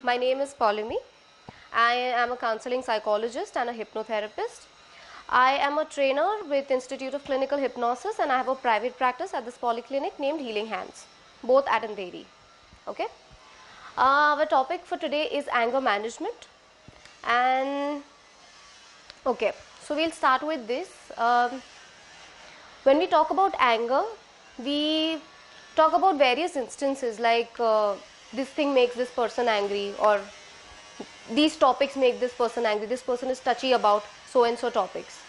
My name is Paulimi. I am a counseling psychologist and a hypnotherapist. I am a trainer with Institute of Clinical Hypnosis, and I have a private practice at this polyclinic named Healing Hands, both at Andheri. Okay. Our topic for today is anger management, and okay, so we'll start with this. When we talk about anger, we talk about various instances like this thing makes this person angry, or these topics make this person angry, this person is touchy about so and so topics.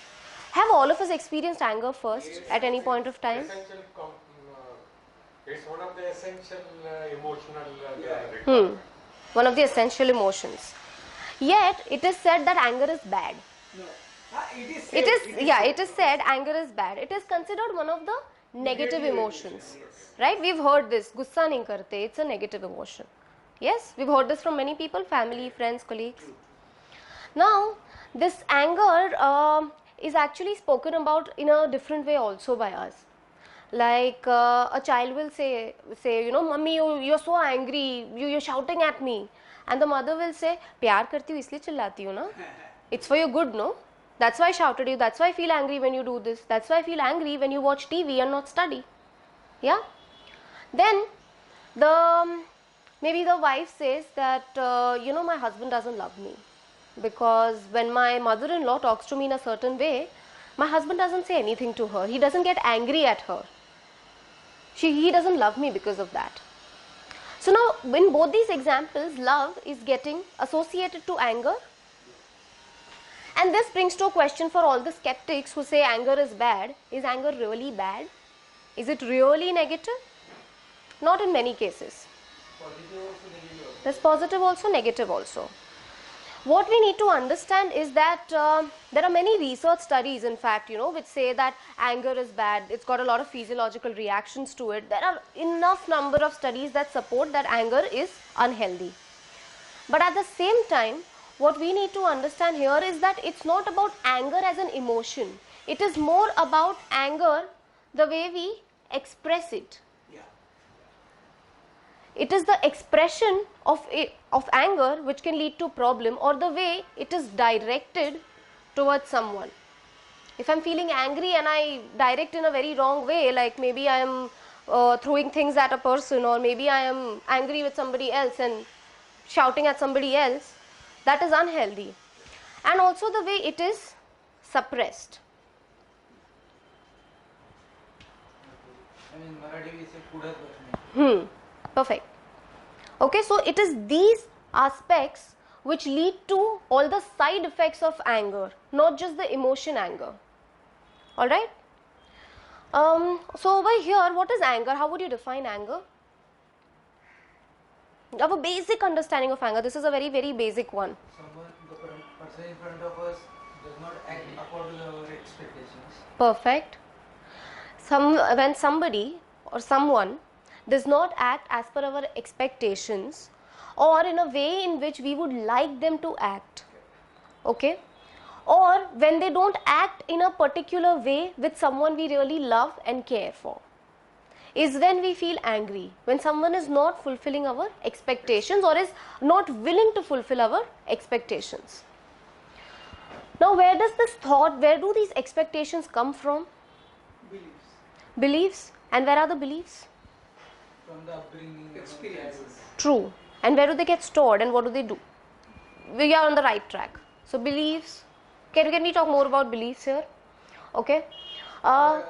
Have all of us experienced anger first at any point of time? It's one of the essential emotional One of the essential emotions. Yet it is said that anger is bad. No. It is said anger is bad. It is considered one of the negative emotions. Right? We've heard this. Gussa nahi karte. It's a negative emotion. Yes, we've heard this from many people, family, friends, colleagues. Now, this anger is actually spoken about in a different way also by us. Like a child will say, Mummy, you're so angry, you're shouting at me. And the mother will say, Pyar karti hu isliye chillati hu na? It's for your good, no? That's why I shouted at you, that's why I feel angry when you do this. That's why I feel angry when you watch TV and not study. Yeah? Then, maybe the wife says that, my husband doesn't love me. Because when my mother-in-law talks to me in a certain way, my husband doesn't say anything to her. He doesn't get angry at her. He doesn't love me because of that. So now, in both these examples, love is getting associated to anger. And this brings to a question for all the skeptics who say anger is bad. Is anger really bad? Is it really negative? Not in many cases. There's positive also, negative also. What we need to understand is that there are many research studies, in fact, which say that anger is bad. It's got a lot of physiological reactions to it. There are enough number of studies that support that anger is unhealthy. But at the same time, what we need to understand here is that it's not about anger as an emotion. It is more about anger, the way we express it. It is the expression of anger which can lead to problem, or the way it is directed towards someone. If I'm feeling angry and I direct in a very wrong way, like maybe I am throwing things at a person, or maybe I am angry with somebody else and shouting at somebody else, that is unhealthy. And also the way it is suppressed. In Marathi we say pudat bashne. Perfect. Okay, so it is these aspects which lead to all the side effects of anger, not just the emotion anger. Alright? So over here, what is anger? How would you define anger? You have a basic understanding of anger. This is a very, very basic one. The person in front of us does not act according to our expectations. Perfect. When somebody or someone does not act as per our expectations, or in a way in which we would like them to act, okay, or when they don't act in a particular way with someone we really love and care for, is when we feel angry. When someone is not fulfilling our expectations or is not willing to fulfill our expectations. Now, where do these expectations come from? Beliefs. And where are the beliefs? From the upbringing, experiences. True. And where do they get stored, and what do they do? We are on the right track. So beliefs. Can we talk more about beliefs here? Okay. Our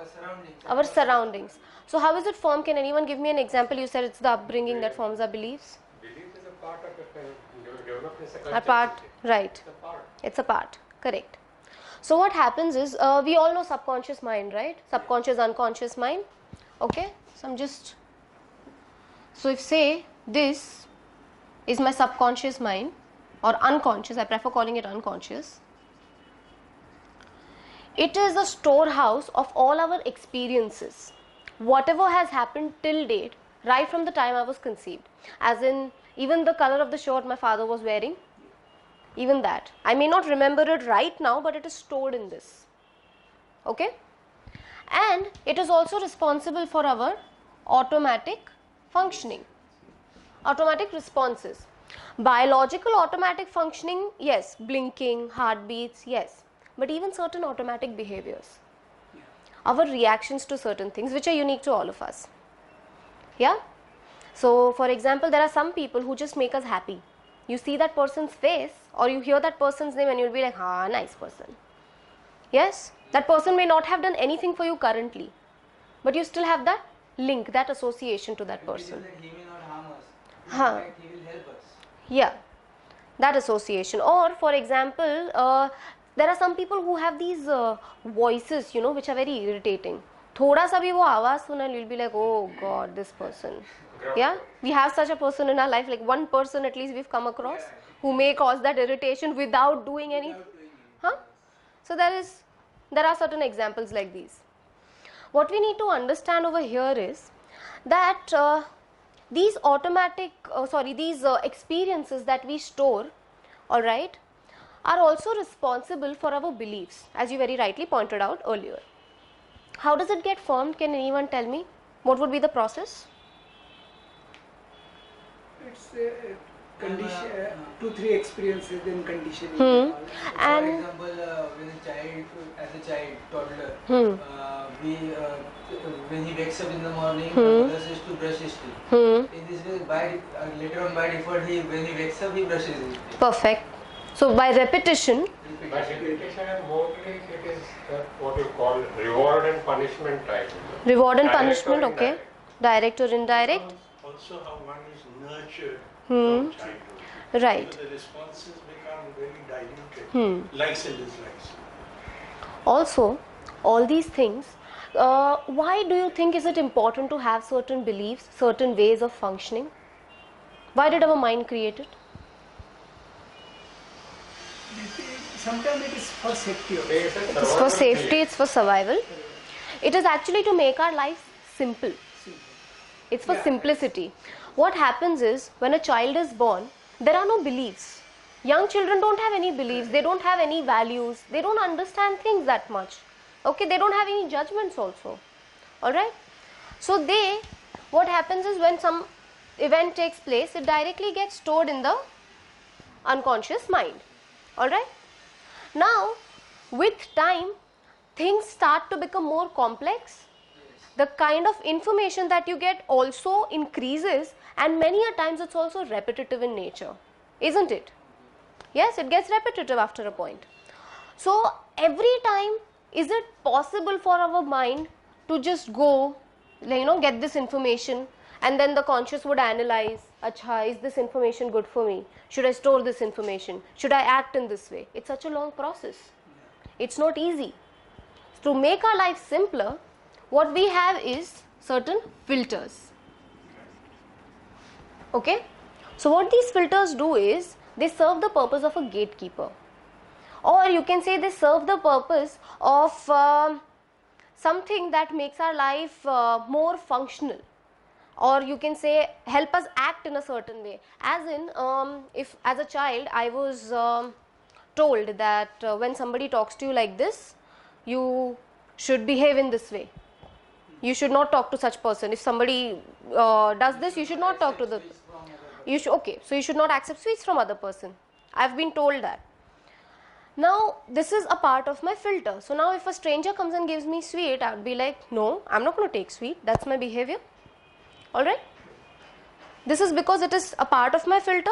surroundings. So how is it formed? Can anyone give me an example? You said it's the upbringing that forms our beliefs. Belief is a part of a A part, right. It's a part. Correct. So what happens is, we all know subconscious mind, right? Subconscious, unconscious mind. Okay. So if say this is my subconscious mind, or unconscious, I prefer calling it unconscious. It is a storehouse of all our experiences. Whatever has happened till date, right from the time I was conceived. As in, even the color of the shirt my father was wearing, even that. I may not remember it right now, but it is stored in this. Okay? And it is also responsible for our automatic functioning, automatic responses. Biological automatic functioning, yes. Blinking, heartbeats, yes. But even certain automatic behaviors, our reactions to certain things which are unique to all of us. Yeah. So for example, there are some people who just make us happy. You see that person's face or you hear that person's name and you'll be like, ah, nice person. Yes, that person may not have done anything for you currently, but you still have that link, that association to that We believe person. that he may not harm us. In Huh. fact, he will help us. Yeah, that association. Or for example, there are some people who have these voices, you know, which are very irritating. थोड़ा सा भी वो आवाज सुना, you'll be like, oh God, this person. Yeah, we have such a person in our life, like one person at least we've come across who may cause that irritation without doing anything. Huh? So there are certain examples like these. What we need to understand over here is that these experiences that we store, all right, are also responsible for our beliefs, as you very rightly pointed out earlier. How does it get formed? Can anyone tell me? What would be the process? It's condition, 2-3 experiences, then conditioning. Hmm. For And example, when as a child, toddler, when he wakes up in the morning, the mother says to brush his teeth. In this way, later on by default, when he wakes up, he brushes his teeth. perfect. So by repetition, But repetition and mostly it is what you call reward and punishment type. reward and Direct or punishment, okay, indirect. direct or indirect, Also how one is nurtured Hmm. from childhood. right. So the responses become very diluted, likes and dislikes. Also, all these things, why do you think is it important to have certain beliefs, certain ways of functioning? Why did our mind create it? Sometimes it is for safety also. They say It's for survival safety, creates. it's for survival. It is actually to make our lives simple. It's for Yeah. simplicity. What happens is when a child is born, there are no beliefs. Young children don't have any beliefs, they don't have any values, they don't understand things that much. Okay, they don't have any judgments also. Alright? So what happens is when some event takes place, it directly gets stored in the unconscious mind. Alright? Now, with time, things start to become more complex. The kind of information that you get also increases, and many a times it's also repetitive in nature, isn't it? Yes, it gets repetitive after a point. So every time, is it possible for our mind to just go, get this information, and then the conscious would analyze, acha, is this information good for me? Should I store this information? Should I act in this way? It's such a long process. It's not easy. To make our life simpler, what we have is certain filters. Okay? So what these filters do is, they serve the purpose of a gatekeeper. Or you can say they serve the purpose of something that makes our life more functional. Or you can say help us act in a certain way. As in, if as a child I was told that when somebody talks to you like this, you should behave in this way. You should not talk to such person. If somebody does this, you should not talk to the. You should, okay, so you should not accept sweets from other person. I've been told that. Now this is a part of my filter. So now if a stranger comes and gives me sweet, I would be like, no, I'm not going to take sweet. That's my behavior. Alright. This is because it is a part of my filter.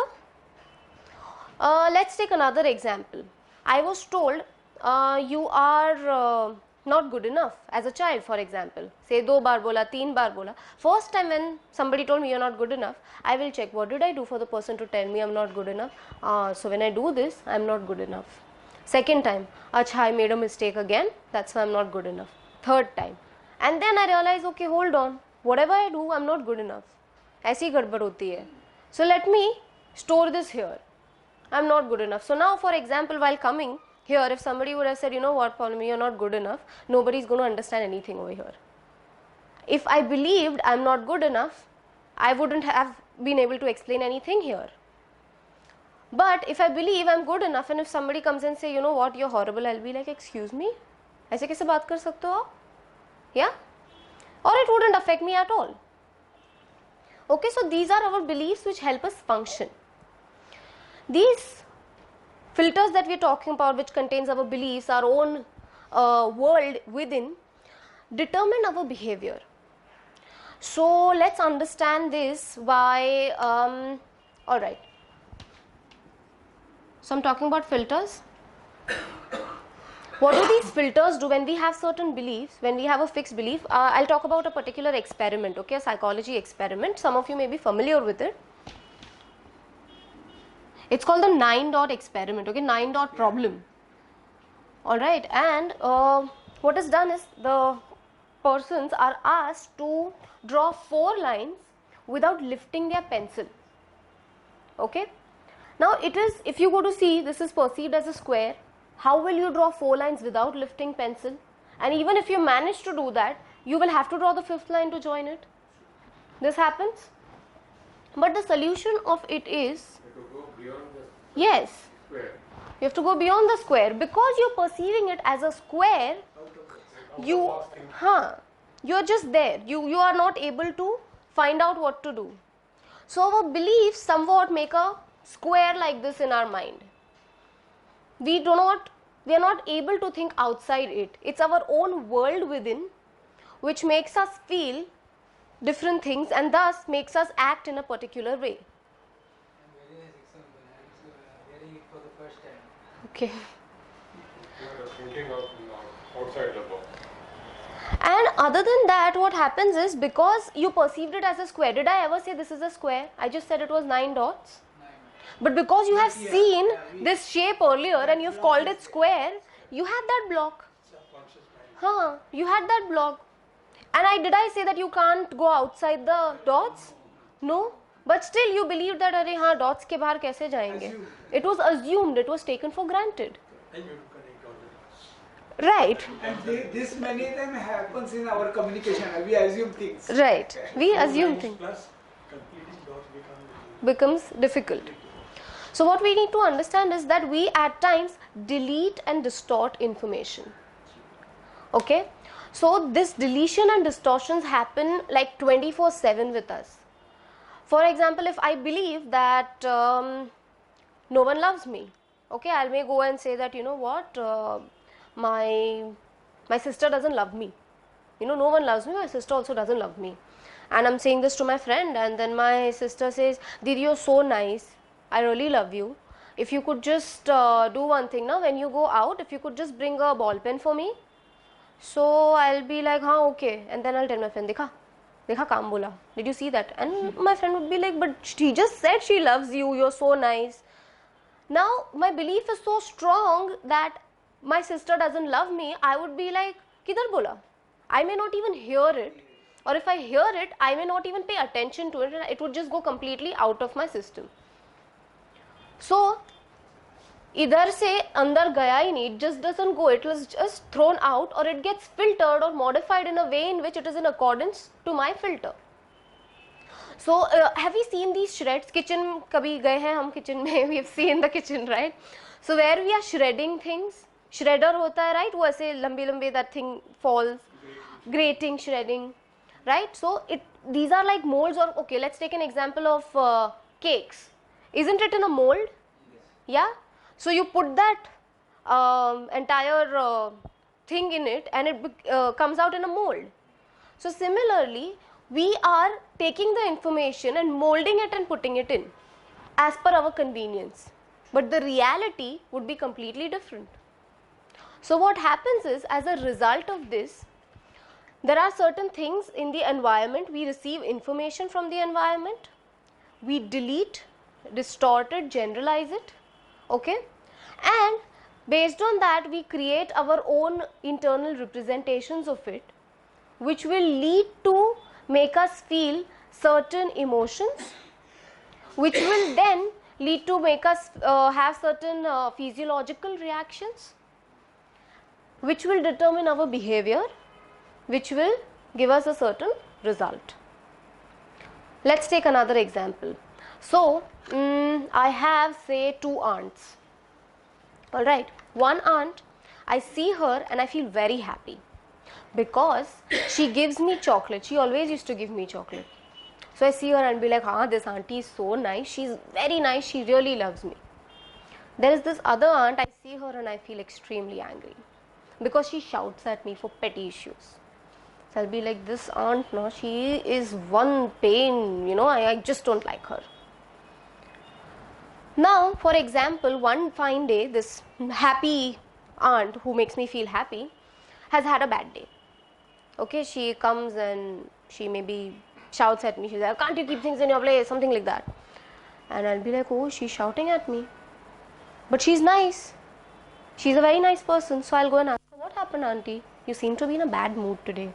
Let's take another example. I was told you are not good enough as a child, for example. Say 2 baar bola, 3 baar bola. First time when somebody told me you're not good enough, I will check what did I do for the person to tell me I'm not good enough. So when I do this, I'm not good enough. Second time, acha, I made a mistake again, that's why I'm not good enough. Third time, and then I realize, okay, hold on, whatever I do, I'm not good enough. ऐसी गड़बड़ होती है. So let me store this here. I'm not good enough. So now, for example, while coming here, if somebody would have said, you know what, Paulami, you're not good enough, nobody is going to understand anything over here. If I believed I'm not good enough, I wouldn't have been able to explain anything here. But if I believe I'm good enough, and if somebody comes and say, you know what, you're horrible, I'll be like, excuse me, ऐसे कैसे बात कर सकते हो आप? Yeah? Or it wouldn't affect me at all. Okay, so these are our beliefs which help us function. These filters that we're talking about, which contains our beliefs, our own world within, determine our behavior. So let's understand this by, alright. So I'm talking about filters. What do these filters do when we have certain beliefs, when we have a fixed belief? I'll talk about a particular experiment, okay, a psychology experiment. Some of you may be familiar with it. It's called the 9-dot experiment, okay, 9-dot problem. Alright, and what is done is the persons are asked to draw 4 lines without lifting their pencil. Okay. Now it is, if you go to see, this is perceived as a square. How will you draw 4 lines without lifting pencil? And even if you manage to do that, you will have to draw the 5th line to join it. This happens. But the solution of it is, To go beyond the yes, square. you have to go beyond the square. Because you're perceiving it as a square, you're just there. You are not able to find out what to do. So our beliefs somewhat make a square like this in our mind. We are not able to think outside it. It's our own world within which makes us feel different things and thus makes us act in a particular way. Very nice example. I'm hearing it for the first time. Okay. You are thinking of outside the box. And other than that, what happens is, because you perceived it as a square, did I ever say this is a square? I just said it was 9 dots. But because you have seen this shape earlier and you've called it square, you had that block. You had that block. And did I say that you can't go outside the dots? No. But still you believed that, अरे हाँ, dots के बाहर कैसे जाएंगे? It was assumed, it was taken for granted. And you connect all the dots. Right. And this many times happens in our communication. We assume things. Right. We assume Lines things. Plus completing dots Becomes difficult. So what we need to understand is that we at times delete and distort information. Okay. So this deletion and distortions happen like 24/7 with us. For example, if I believe that no one loves me, okay, I may go and say that, you know what, my sister doesn't love me. You know, no one loves me, my sister also doesn't love me. And I'm saying this to my friend, and then my sister says, Didi, you're so nice, I really love you. If you could just do one thing now, when you go out, if you could just bring a ball pen for me. So I'll be like, हाँ, okay. And then I'll tell my friend, देखा काम बोला. Did you see that? And my friend would be like, but she just said she loves you, you're so nice. Now my belief is so strong that my sister doesn't love me. I would be like, किधर बोला? I may not even hear it. Or if I hear it, I may not even pay attention to it, and it would just go completely out of my system. So इधर से अंदर गया ही नहीं, it just doesn't go, it was just thrown out, or it gets filtered or modified in a way in which it is in accordance to my filter. So have we seen these shreds? Kitchen, कभी गए हैं हम kitchen में, we have seen the kitchen, right? So where we are shredding things, shredder होता है, right? वो ऐसे लंबे लंबे that thing falls, grating, shredding, right? So these are like molds. Or okay, let's take an example of cakes. Isn't it in a mold? Yeah. So you put that entire thing in it, and it comes out in a mold. So similarly, we are taking the information and molding it and putting it in as per our convenience, but the reality would be completely different. So what happens is, as a result of this, there are certain things in the environment. We receive information from the environment, we delete, distort it, generalize it, okay, and based on that we create our own internal representations of it, which will lead to make us feel certain emotions, which will then lead to make us have certain physiological reactions, which will determine our behavior, which will give us a certain result. Let's take another example. So I have, say, 2 aunts. Alright, one aunt, I see her and I feel very happy because she gives me chocolate. She always used to give me chocolate. So I see her and be like, this auntie is so nice, she's very nice, she really loves me. There is this other aunt, I see her and I feel extremely angry because she shouts at me for petty issues. So I'll be like, this aunt, no, she is one pain, I just don't like her. Now, for example, one fine day, this happy aunt who makes me feel happy has had a bad day. Okay, she comes and she maybe shouts at me. She's like, can't you keep things in your place? Something like that. And I'll be like, oh, she's shouting at me. But she's nice. She's a very nice person. So I'll go and ask her, what happened, auntie? You seem to be in a bad mood today.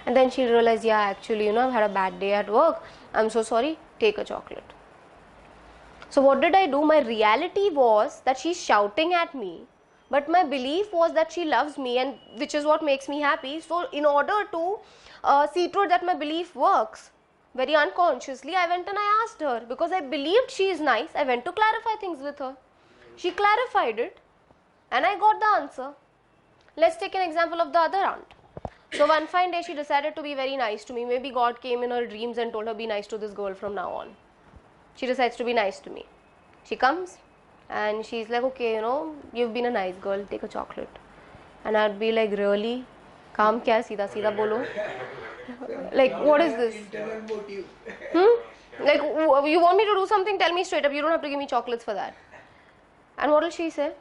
And then she'll realize, yeah, actually, I've had a bad day at work. I'm so sorry. Take a chocolate. So what did I do? My reality was that she's shouting at me. But my belief was that she loves me, and which is what makes me happy. So in order to see to it that my belief works, very unconsciously I went and I asked her, because I believed she is nice. I went to clarify things with her. She clarified it and I got the answer. Let's take an example of the other aunt. So one fine day she decided to be very nice to me. Maybe God came in her dreams and told her, be nice to this girl from now on. She decides to be nice to me. She comes and she's like, okay, you've been a nice girl, take a chocolate. And I'd be like, really? Kaam kya hai? Seedha bolo. Like, what is this? Internal motive. Like, you want me to do something? Tell me straight up. You don't have to give me chocolates for that. And what will she say?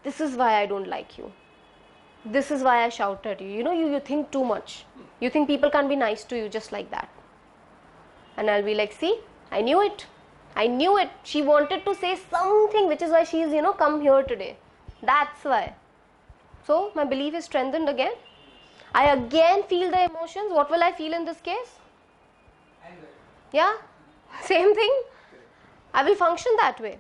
This is why I don't like you. This is why I shout at you. You think too much. You think people can't be nice to you just like that. And I'll be like, see, I knew it. I knew it. She wanted to say something, which is why she's, come here today. That's why. So, my belief is strengthened again. I again feel the emotions. What will I feel in this case? Anger. Yeah, same thing. I will function that way.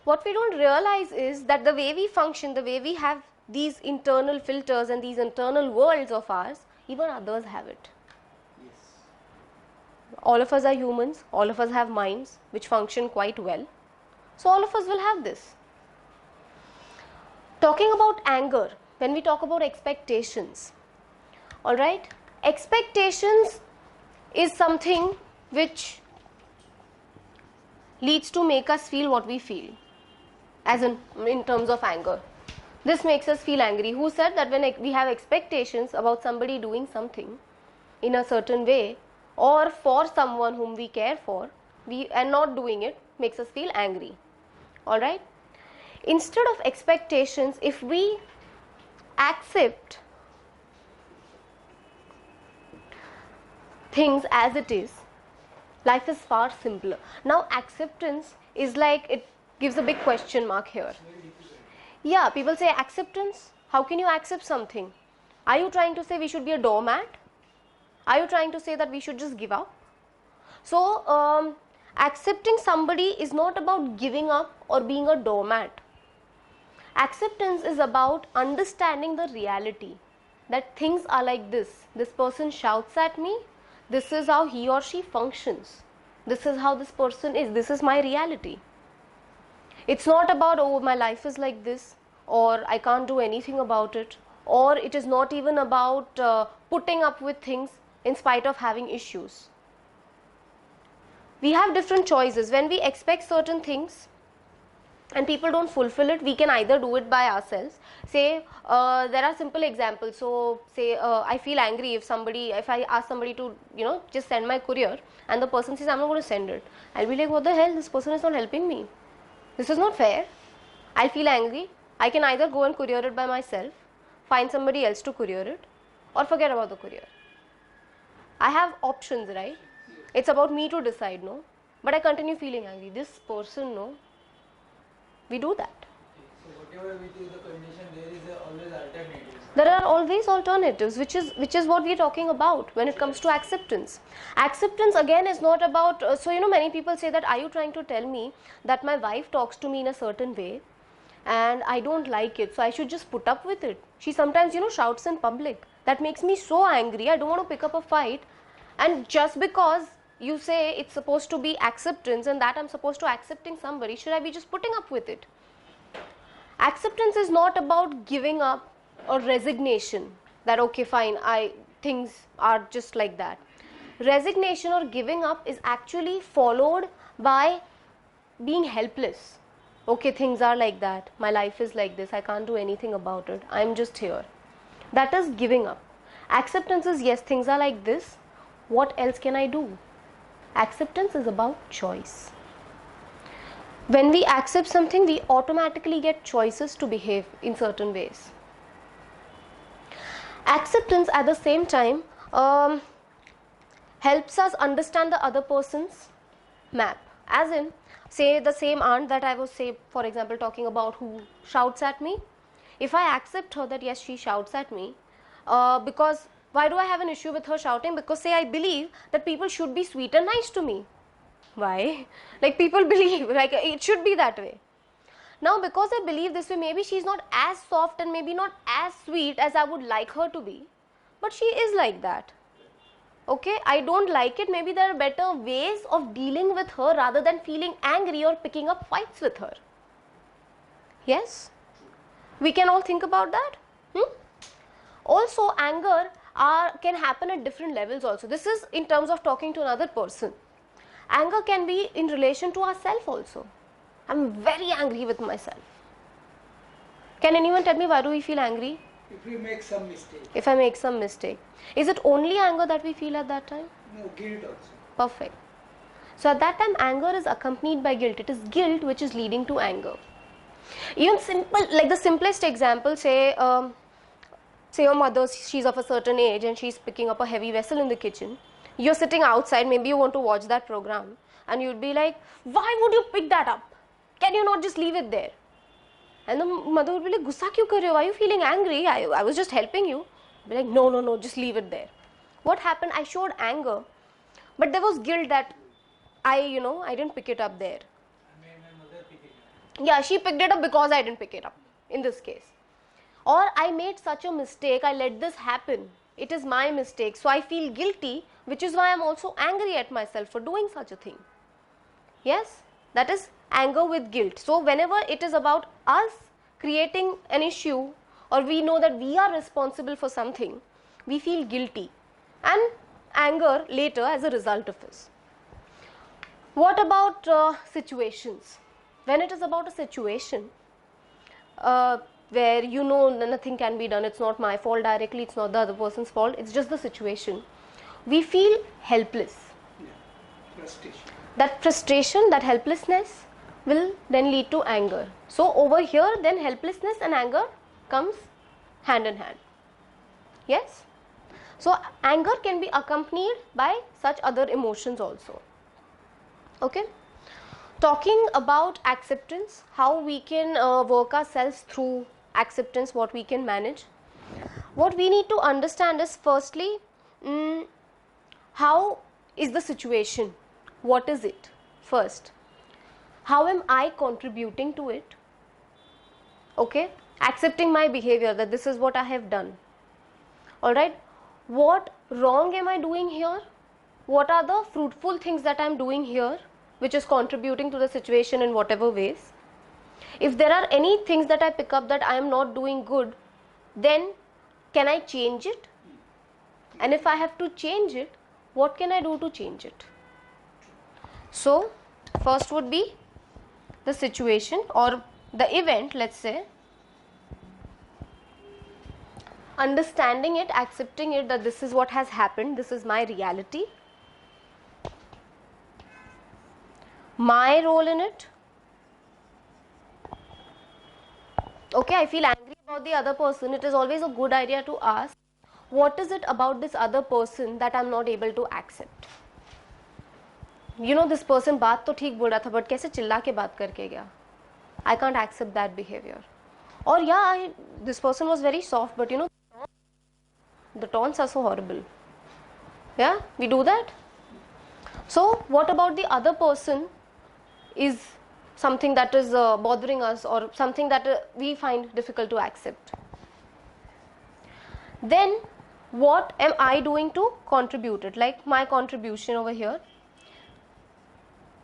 What we don't realize is that the way we function, the way we have these internal filters and these internal worlds of ours, even others have it. All of us are humans, all of us have minds which function quite well. So all of us will have this. Talking about anger, when we talk about expectations, alright, expectations is something which leads to make us feel what we feel, as in terms of anger. This makes us feel angry. Who said that when we have expectations about somebody doing something in a certain way, or for someone whom we care for, and not doing it makes us feel angry. Alright? Instead of expectations, if we accept things as it is, life is far simpler. Now acceptance is like, it gives a big question mark here. Yeah, people say acceptance. How can you accept something? Are you trying to say we should be a doormat? Are you trying to say that we should just give up? So, accepting somebody is not about giving up or being a doormat. Acceptance is about understanding the reality, that things are like this. This person shouts at me. This is how he or she functions. This is how this person is. This is my reality. It's not about, oh, my life is like this, or I can't do anything about it, or it is not even about putting up with things in spite of having issues. We have different choices. When we expect certain things and people don't fulfill it, we can either do it by ourselves. Say, there are simple examples. So, say, I feel angry if I ask somebody to, just send my courier, and the person says, I'm not going to send it. I'll be like, what the hell? This person is not helping me. This is not fair. I'll feel angry. I can either go and courier it by myself, find somebody else to courier it, or forget about the courier. I have options, right? It's about me to decide, no? But I continue feeling angry. This person, no? We do that. So whatever which is the condition, there is always alternatives. There are always alternatives, which is what we are talking about when it comes to acceptance. Acceptance again is not about, many people say that, are you trying to tell me that my wife talks to me in a certain way and I don't like it, so I should just put up with it? She sometimes, shouts in public. That makes me so angry. I don't want to pick up a fight. And just because you say it's supposed to be acceptance and that I'm supposed to accepting somebody, should I be just putting up with it? Acceptance is not about giving up or resignation, that okay fine, things are just like that. Resignation or giving up is actually followed by being helpless. Okay, things are like that, my life is like this, I can't do anything about it, I'm just here. That is giving up. Acceptance is, yes, things are like this, what else can I do? Acceptance is about choice. When we accept something, we automatically get choices to behave in certain ways. Acceptance at the same time helps us understand the other person's map. As in, say the same aunt that I was, say for example, talking about, who shouts at me. If I accept her that yes, she shouts at me, because why do I have an issue with her shouting? Because say I believe that people should be sweet and nice to me. Why? Like people believe, like it should be that way. Now because I believe this way, maybe she's not as soft and maybe not as sweet as I would like her to be, but she is like that. Okay, I don't like it, maybe there are better ways of dealing with her rather than feeling angry or picking up fights with her. Yes? We can all think about that. Also, anger can happen at different levels also. This is in terms of talking to another person. Anger can be in relation to ourselves also. I'm very angry with myself. Can anyone tell me why do we feel angry? If we make some mistake. If I make some mistake. Is it only anger that we feel at that time? No, guilt also. Perfect. So at that time, anger is accompanied by guilt. It is guilt which is leading to anger. Even simple, like the simplest example, say your mother, she's of a certain age and she's picking up a heavy vessel in the kitchen. You're sitting outside, maybe you want to watch that program, and you'd be like, why would you pick that up? Can you not just leave it there? And the mother would be like, gussa kyun kar rahe ho? Why are you feeling angry? I was just helping you. Be like, no, just leave it there. What happened? I showed anger, but there was guilt that I didn't pick it up there. I made my mother pick it up. Yeah, she picked it up because I didn't pick it up in this case. Or I made such a mistake, I let this happen. It is my mistake, so I feel guilty, which is why I'm also angry at myself for doing such a thing. Yes, that is anger with guilt. So whenever it is about us creating an issue, or we know that we are responsible for something, we feel guilty and anger later as a result of this. What about situations? When it is about a situation where nothing can be done, it's not my fault directly, it's not the other person's fault, it's just the situation, we feel helpless. Yeah. Frustration. That frustration, that helplessness will then lead to anger. So over here then helplessness and anger comes hand in hand. Yes? So anger can be accompanied by such other emotions also. Okay? Talking about acceptance, how we can work ourselves through acceptance, what we can manage. What we need to understand is, firstly, how is the situation? What is it? First, how am I contributing to it? Okay, accepting my behavior, that this is what I have done. Alright, what wrong am I doing here? What are the fruitful things that I am doing here, which is contributing to the situation in whatever ways? If there are any things that I pick up that I am not doing good, then can I change it? And if I have to change it, what can I do to change it? So, first would be the situation or the event, let's say. Understanding it, accepting it, that this is what has happened, this is my reality. My role in it. Okay, I feel angry about the other person. It is always a good idea to ask, what is it about this other person that I'm not able to accept? This person बात तो ठीक बोल रहा था, but कैसे चिल्ला के बात करके गया? I can't accept that behavior. Or yeah, this person was very soft, but the tones are so horrible. Yeah, we do that. So what about the other person is something that is bothering us, or something that we find difficult to accept. Then what am I doing to contribute it? Like my contribution over here.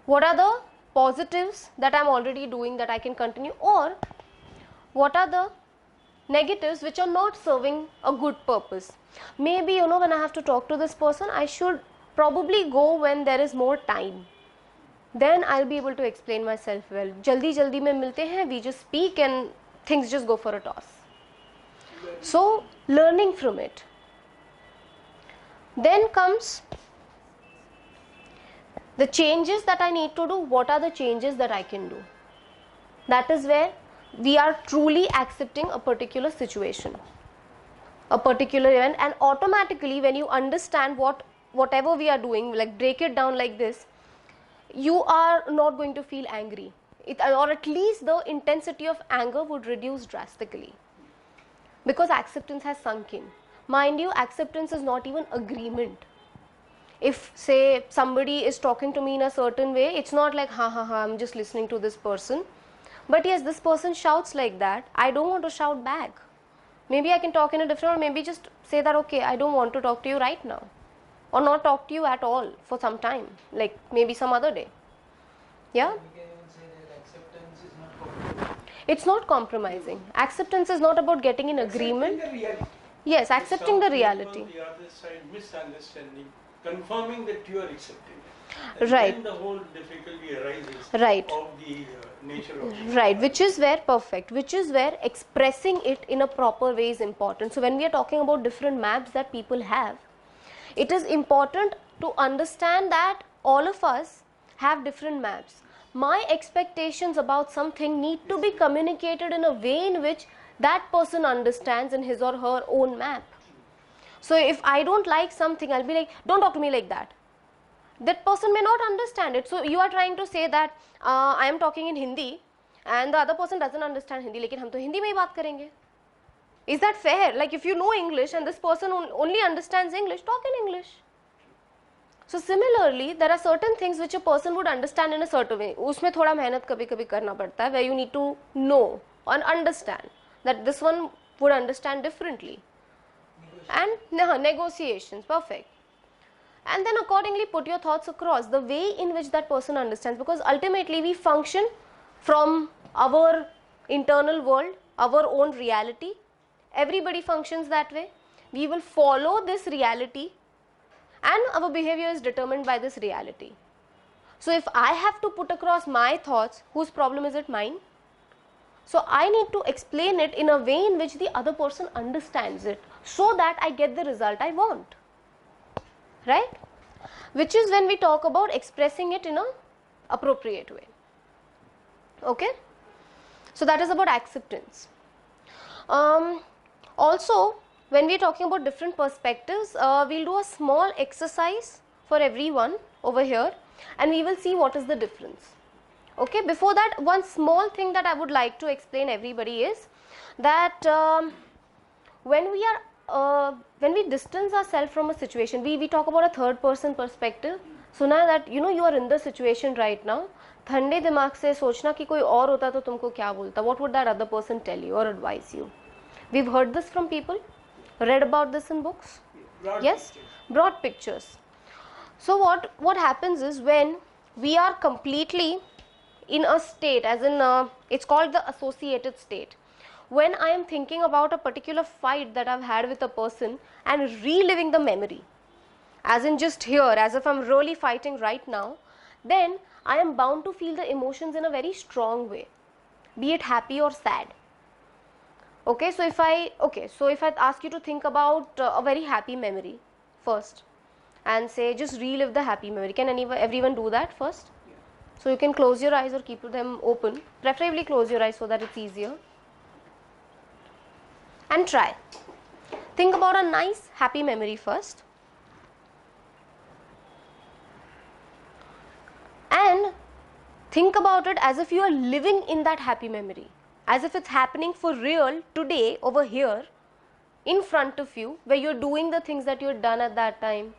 What are the positives that I am already doing that I can continue, or what are the negatives which are not serving a good purpose? Maybe when I have to talk to this person, I should probably go when there is more time. then I'll be able to explain myself well. Jaldi jaldi mein milte hain, we just speak and things just go for a toss. So learning from it. Then comes the changes that I need to do. What are the changes that I can do? That is where we are truly accepting a particular situation, a particular event, and automatically when you understand whatever we are doing, like break it down like this, you are not going to feel angry. Or at least the intensity of anger would reduce drastically, because acceptance has sunk in. Mind you, acceptance is not even agreement. If say somebody is talking to me in a certain way, it's not like ha ha ha, I'm just listening to this person. But yes, this person shouts like that, I don't want to shout back. Maybe I can talk in a different, or maybe just say that, okay, I don't want to talk to you right now, or not talk to you at all for some time, like maybe some other day. Yeah? We can even say that acceptance is not compromise. It's not compromising. Acceptance is not about getting in agreement. Accepting the reality. Yes, accepting the Some reality. people, the other side misunderstanding, confirming that you are accepting it. And Right. then the whole difficulty arises Right. of the nature of it. Right, which is where perfect, which is where expressing it in a proper way is important. So when we are talking about different maps that people have, it is important to understand that all of us have different maps. My expectations about something need to be communicated in a way in which that person understands in his or her own map. So if I don't like something, I'll be like, don't talk to me like that. That person may not understand it. So you are trying to say that I am talking in Hindi and the other person doesn't understand Hindi, लेकिन हम तो हिंदी में ही बात करेंगे. Is that fair? Like if you know English and this person only understands English, talk in English. So similarly, there are certain things which a person would understand in a certain way. उसमें थोड़ा मेहनत कभी-कभी करना पड़ता है, where you need to know and understand that this one would understand differently. And negotiations, perfect. And then accordingly put your thoughts across the way in which that person understands, because ultimately we function from our internal world, our own reality. Everybody functions that way. We will follow this reality and our behavior is determined by this reality. So if I have to put across my thoughts, whose problem is it? Mine. So I need to explain it in a way in which the other person understands it, so that I get the result I want. Right? Which is when we talk about expressing it in an appropriate way. Okay? So that is about acceptance. Also, when we are talking about different perspectives, we'll do a small exercise for everyone over here and we will see what is the difference. Okay, before that, one small thing that I would like to explain everybody is that when we distance ourselves from a situation, we talk about a third person perspective. So now that you are in the situation right now, ठंडे दिमाग से सोचना कि कोई और होता तो तुमको क्या बोलता, what would that other person tell you or advise you? We've heard this from people, read about this in books. Yes, broad pictures. So what happens is when we are completely in a state, as in it's called the associated state. When I am thinking about a particular fight that I've had with a person and reliving the memory, as in just here, as if I'm really fighting right now, then I am bound to feel the emotions in a very strong way, be it happy or sad. Okay, so if I ask you to think about a very happy memory first and say just relive the happy memory, can everyone do that first? So you can close your eyes or keep them open, preferably close your eyes so that it's easier, and try. Think about a nice happy memory first and think about it as if you are living in that happy memory, as if it's happening for real today over here in front of you, where you're doing the things that you had done at that time,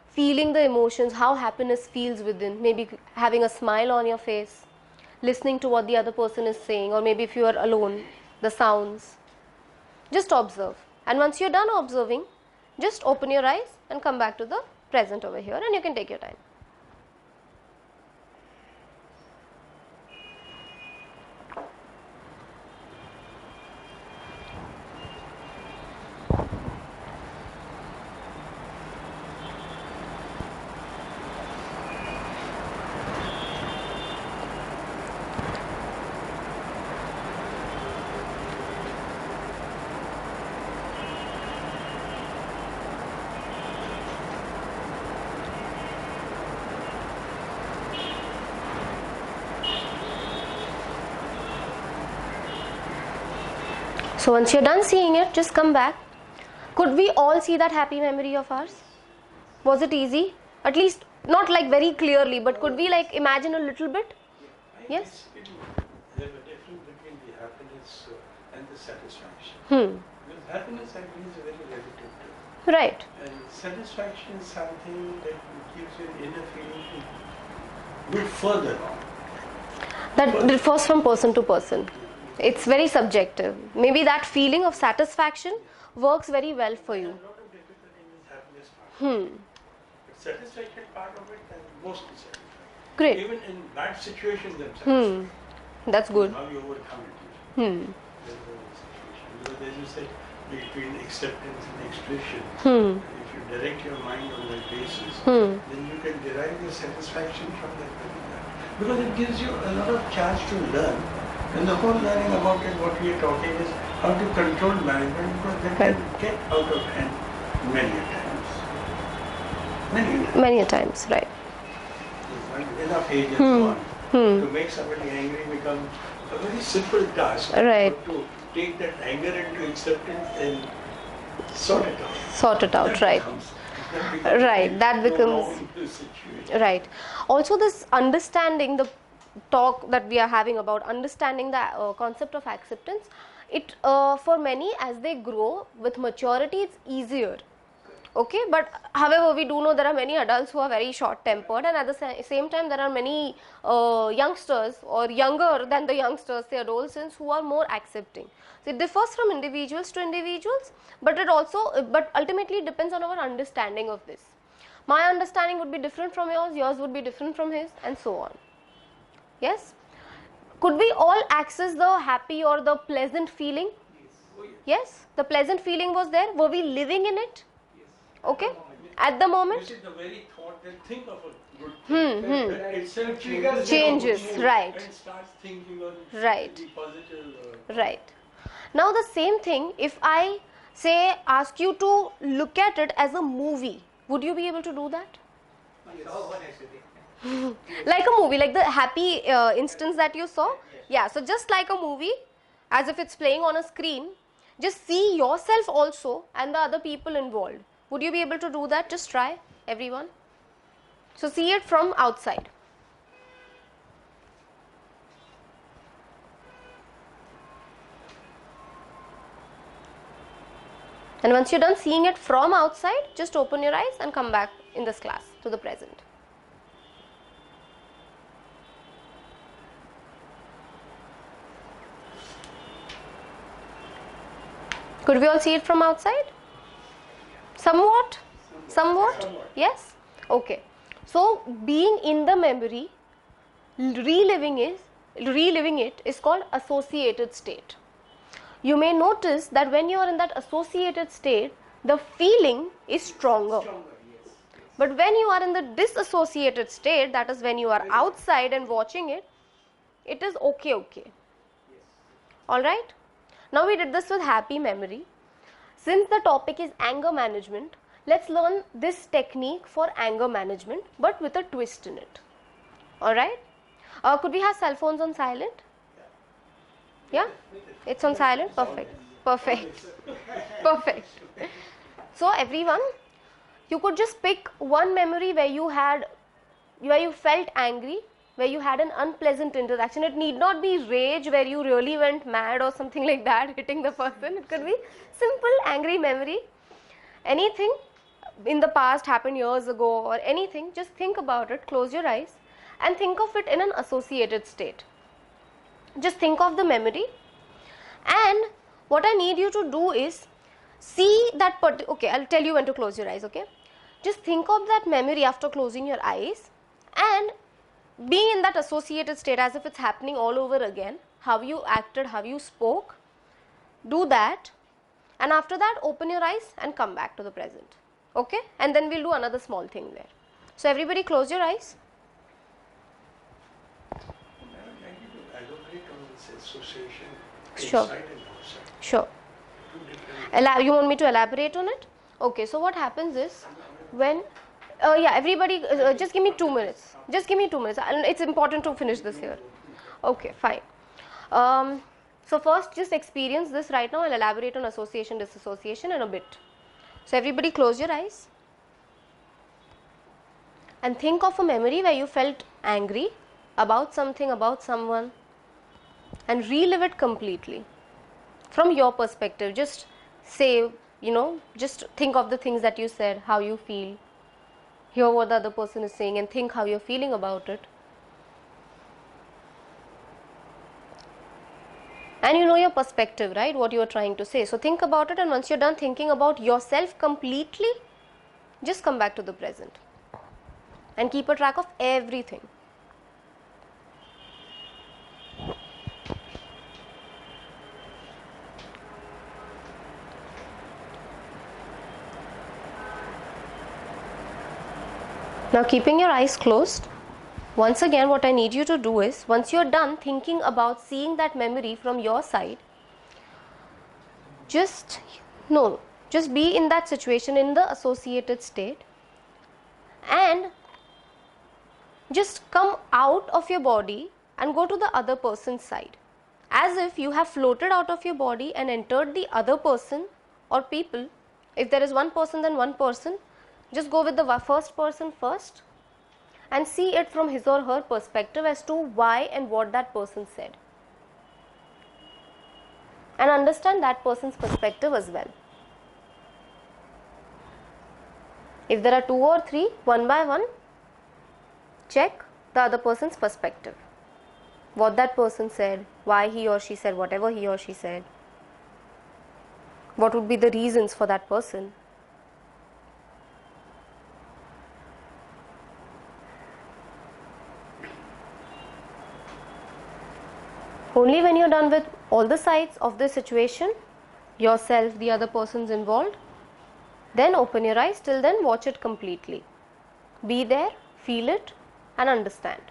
feeling the emotions, how happiness feels within, maybe having a smile on your face, listening to what the other person is saying, or maybe if you are alone, the sounds. Just observe, and once you're done observing, just open your eyes and come back to the present over here, and you can take your time. So once you're done seeing it, just come back. Could we all see that happy memory of ours? Was it easy? At least not like very clearly, but could we like imagine a little bit? Yes? There's a difference between the happiness and the satisfaction. Because happiness, I think, is a very relative term. Right. And satisfaction is something that gives you an inner feeling to move further on. That differs from person to person. It's very subjective. Maybe that feeling of satisfaction works very well for you. There's a lot of difficulty in this happiness part. But satisfaction part of it is mostly satisfaction. Great. Even in bad situations themselves. That's good. How you overcome it. There's a situation. Because as you said, between acceptance and expression, if you direct your mind on that basis, then you can derive your satisfaction from that particular. Because it gives you a lot of chance to learn. And the whole learning about it, what we are talking is how to control management, because that can get out of hand many a times. Many a times. Many a times, right. Enough age has gone. To make somebody angry becomes a very simple task. Right. But to take that anger into acceptance and sort it out. Sort it out, That right. becomes Right, that no becomes- wrong situation. Right. Also, this understanding, the talk that we are having about understanding the concept of acceptance, it for many, as they grow with maturity, it's easier. Okay, but however, we do know there are many adults who are very short tempered, and at the same time, there are many youngsters or younger than the youngsters, the adolescents, who are more accepting. So it differs from individuals to individuals, but it also, but ultimately, it depends on our understanding of this. My understanding would be different from yours would be different from his, and so on. Yes? Could we all access the happy or the pleasant feeling? Yes? The pleasant feeling was there. Were we living in it? Okay? At the You moment? see, the very thought that think of a good thing, that itself changes. Changes, your mood right. And starts thinking on Right. the positive. Right. Now the same thing, if I say ask you to look at it as a movie, would you be able to do that? Like a movie, like the happy instance that you saw? Yeah, so just like a movie, as if it's playing on a screen, just see yourself also and the other people involved. Would you be able to do that? Just try, everyone. So see it from outside. And once you're done seeing it from outside, just open your eyes and come back in this class to the present. Could we all see it from outside? Somewhat? Somewhat? Yes? Okay. So, being in the memory, reliving it is called associated state. You may notice that when you are in that associated state, the feeling is stronger. But when you are in the disassociated state, that is when you are outside and watching it, it is okay. Alright? Now we did this with happy memory. Since the topic is anger management, let's learn this technique for anger management, but with a twist in it. Alright? Could we have cell phones on silent? Yeah? It's on silent? Perfect. Perfect. So everyone, you could just pick one memory where you felt angry, where you had an unpleasant interaction. It need not be rage where you really went mad or something like that, hitting the person. It could be simple angry memory. Anything in the past happened years ago or anything, just think about it, close your eyes and think of it in an associated state. Just think of the memory, and what I need you to do is see that okay, I'll tell you when to close your eyes, okay? Just think of that memory after closing your eyes and being in that associated state as if it's happening all over again. How you acted, how you spoke, do that, and after that open your eyes and come back to the present, okay? And then we'll do another small thing there. So everybody close your eyes. I would like you to elaborate on this association Sure. inside and outside. Sure. Two different. You want me to elaborate on it? Okay, so what happens is when yeah, everybody just give me 2 minutes. Just give me 2 minutes. It's important to finish this here. Okay, fine. So first just experience this right now. I'll elaborate on association, disassociation in a bit. So everybody close your eyes and think of a memory where you felt angry about something, about someone, and relive it completely from your perspective. Just say, just think of the things that you said, how you feel, hear what the other person is saying, and think how you're feeling about it. And you know your perspective, right? What you are trying to say. So think about it, and once you're done thinking about yourself completely, just come back to the present and keep a track of everything. Now keeping your eyes closed, once again what I need you to do is, once you're done thinking about seeing that memory from your side, just be in that situation in the associated state and just come out of your body and go to the other person's side, as if you have floated out of your body and entered the other person or people. If there is one person, then one person. Just go with the first person first and see it from his or her perspective as to why and what that person said, and understand that person's perspective as well. If there are 2 or 3, one by one, check the other person's perspective. What that person said, why he or she said whatever he or she said, what would be the reasons for that person. Only when you're done with all the sides of the situation, yourself, the other persons involved, then open your eyes. Till then, watch it completely. Be there, feel it, and understand.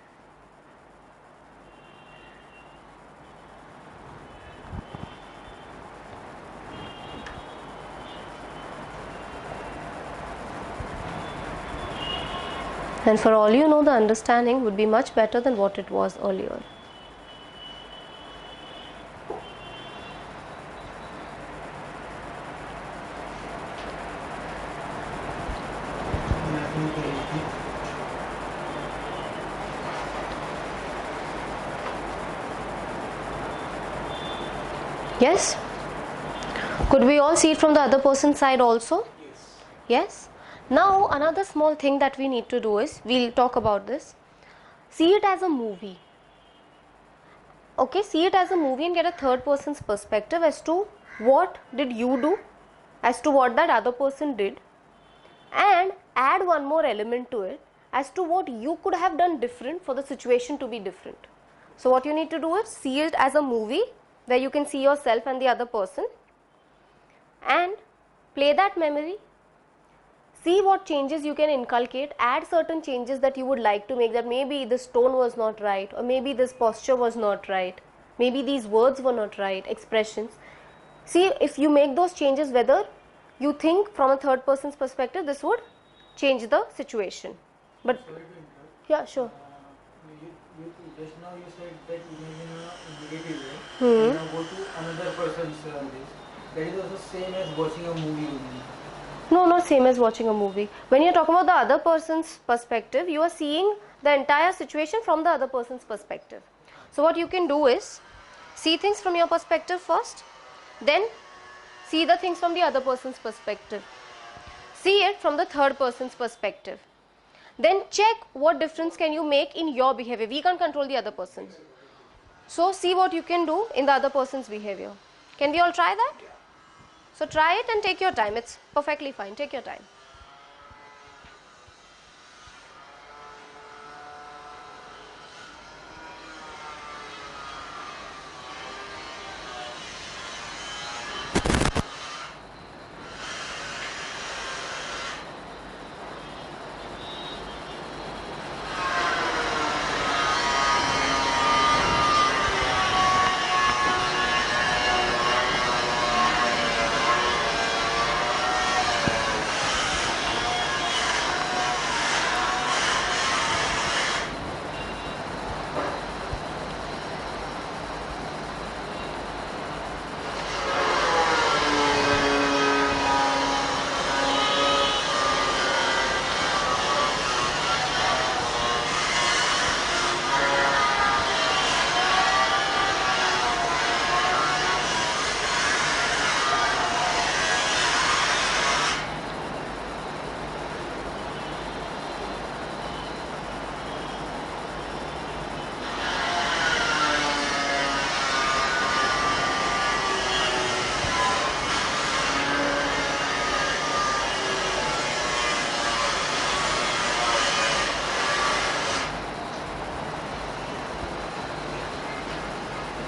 And for all you know, the understanding would be much better than what it was earlier. Yes? Could we all see it from the other person's side also? Yes. Yes? Now another small thing that we need to do is, we'll talk about this. See it as a movie. Okay, see it as a movie and get a third person's perspective as to what did you do, as to what that other person did, and add one more element to it as to what you could have done different for the situation to be different. So what you need to do is see it as a movie where you can see yourself and the other person, and play that memory. See what changes you can inculcate, add certain changes that you would like to make, that maybe this tone was not right, or maybe this posture was not right, maybe these words were not right, expressions. See if you make those changes, whether you think from a third person's perspective this would change the situation. But Sorry to interrupt. yeah, sure. You just now you said that imagine a negative way. Now go to another person's this. That is also same as watching a movie only. No, not same as watching a movie. When you talk about the other person's perspective, you are seeing the entire situation from the other person's perspective. So what you can do is, see things from your perspective first, then see the things from the other person's perspective. See it from the third person's perspective. Then check what difference can you make in your behavior. We can't control the other person. So see what you can do in the other person's behavior. Can we all try that? So try it and take your time. It's perfectly fine. Take your time.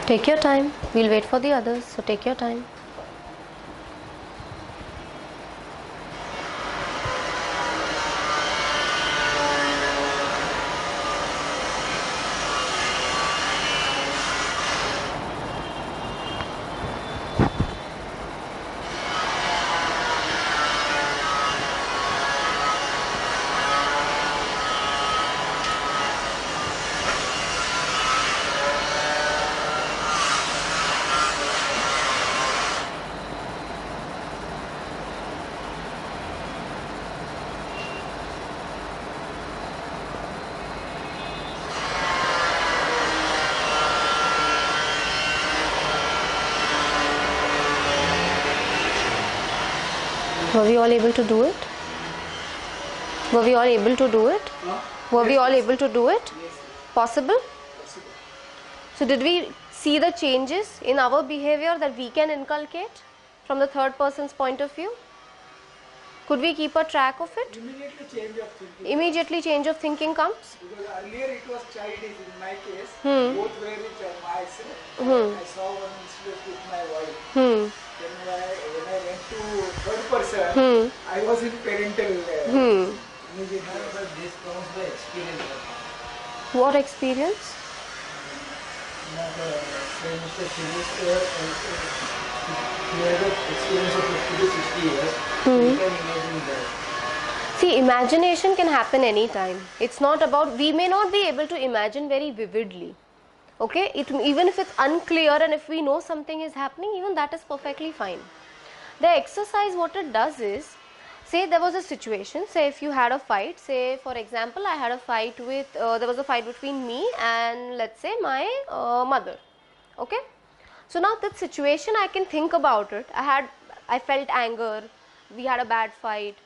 Take your time. We'll wait for the others. So take your time. Were we all able to do it? Were we all able to do it? Were we all able to do it? Possible? So did we see the changes in our behavior that we can inculcate from the third person's point of view? Could we keep a track of it? Immediately change of thinking. Immediately change of thinking comes? Because earlier it was childish in my case. Hmm. Both were with myself. Hmm. I saw one incident with my wife. Hmm. Then when I went to third person, Hmm. I was in parental Hmm. immediately. But this comes by experience. What experience? When Mr. Shivis he had an experience of 50 to 60 years, you can imagine that. See, imagination can happen anytime. It's not about, we may not be able to imagine very vividly. Okay, even if it's unclear and if we know something is happening, even that is perfectly fine. The exercise, what it does is, say there was a situation, say if you had a fight, say for example I had a fight with, there was a fight between me and let's say my mother. Okay, so now that situation I can think about it. I felt anger, we had a bad fight.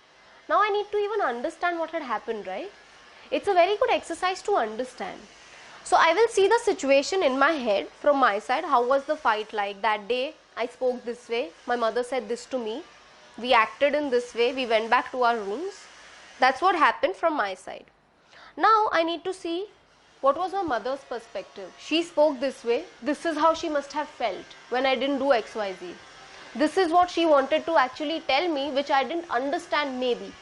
Now I need to even understand what had happened, right? It's a very good exercise to understand. So I will see the situation in my head from my side. How was the fight like? That day I spoke this way, my mother said this to me, we acted in this way, we went back to our rooms. That's what happened from my side. Now I need to see what was my mother's perspective. She spoke this way, this is how she must have felt when I didn't do XYZ. This is what she wanted to actually tell me, which I didn't understand maybe.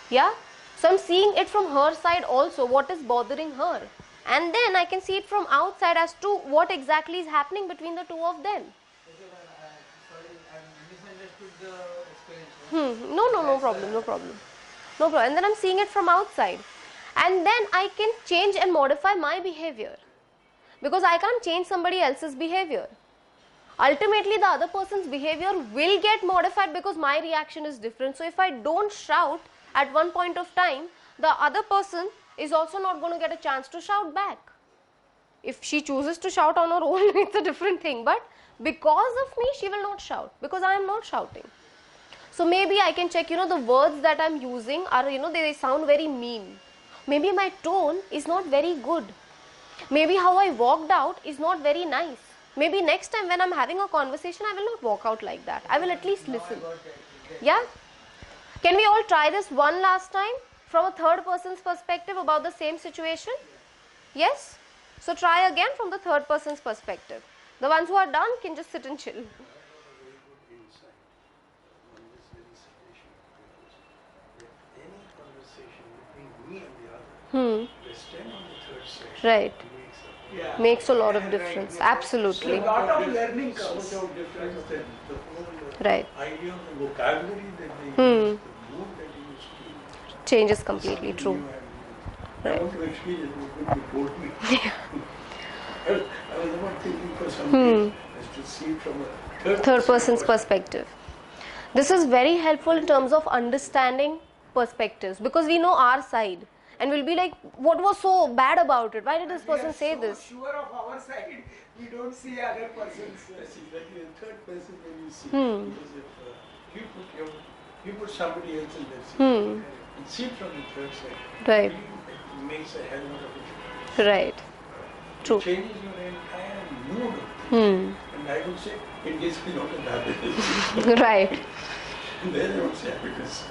Yeah? So I'm seeing it from her side also, what is bothering her. And then I can see it from outside as to what exactly is happening between the two of them. Sorry, I misunderstood the experience. No problem. No problem. And then I'm seeing it from outside. And then I can change and modify my behavior. Because I can't change somebody else's behavior. Ultimately, the other person's behavior will get modified because my reaction is different. So if I don't shout at one point of time, the other person is also not going to get a chance to shout back. If she chooses to shout on her own, it's a different thing. But because of me, she will not shout because I am not shouting. So maybe I can check, the words that I'm using are, they sound very mean. Maybe my tone is not very good. Maybe how I walked out is not very nice. Maybe next time when I'm having a conversation, I will not walk out like that. I will at least listen. Yeah? Can we all try this one last time from a third person's perspective about the same situation? Yes? So try again from the third person's perspective. The ones who are done can just sit and chill. Very good insight on this very situation, because that any conversation between me and the other, they stand on the third side. Right. Makes Makes a a lot of difference. Absolutely. A lot of learning so comes. much of difference that the whole Right. idea of the vocabulary that they use, the mood that they use to Changes completely. True. I Right. want to experience what you told me. I was not thinking for something as to see it from a Third person's perspective. This is very helpful in terms of understanding perspectives because we know our side and we'll be like, what was so bad about it? Why did this person say We are this? so sure of our side, we don't see other person's. That's exactly the third person when you see. Because if you put somebody else in that situation and see it from the third side, Right. it makes a hell of a difference. Right. It True. changes your entire mood of things. And I would say it gives me not a diabetes. Right. And then I would say because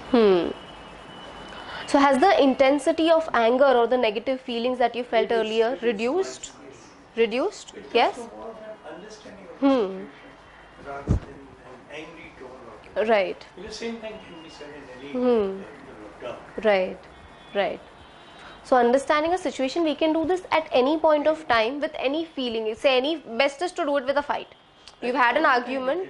So has the intensity of anger or the negative feelings that you felt earlier reduced? reduced. It's Yes. also more of an understanding of the situation rather than an angry tone of it. Right. The same thing can be said in any term. Right. Right. So understanding a situation, we can do this at any point of time with any feeling. Say any best is to do it with a fight. You've had an argument.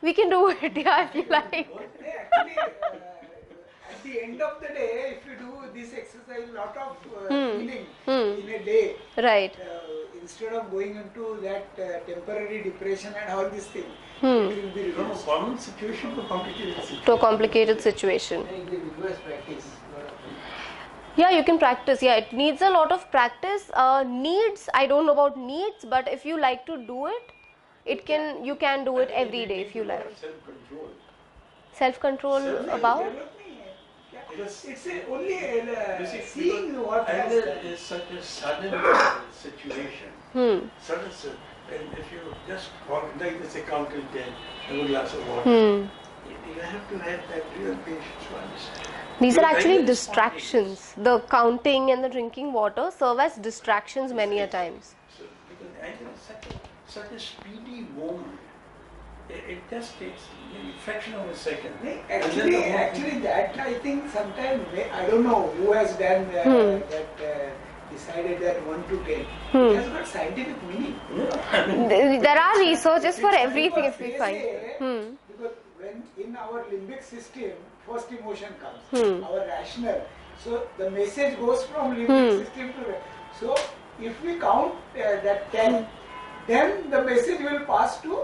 We can do it, yeah, if you like. Actually, at the end of the day, if you do this exercise, lot of feeling in a day, Right. instead of going into that temporary depression and all these things, it will be From a reduced. common situation to complicated situation. To a complicated situation. And it requires practice. Yeah, you can practice. Yeah, it needs a lot of practice. Needs, I don't know about needs, but if you like to do it, you can do it every day if you like. Self-control. Self-control about? It's only You see, seeing because what has anger done. is such a sudden situation. Sudden, and if you just walk, like they say, count till 10, have a glass of water. You have to have that real patience to understand. These are Because actually anger is distractions. The counting and the drinking water serve as distractions many a times. So, because anger is such a speedy moment. It just takes maybe fraction of a second. And then the whole thing- Actually, that I think sometimes I don't know who has done that. Decided that 1 to 10. It has got scientific meaning. There are researches for everything if we They find. say, because when in our limbic system, first emotion comes, our rational. So the message goes from limbic system to. So if we count that 10, then the message will pass to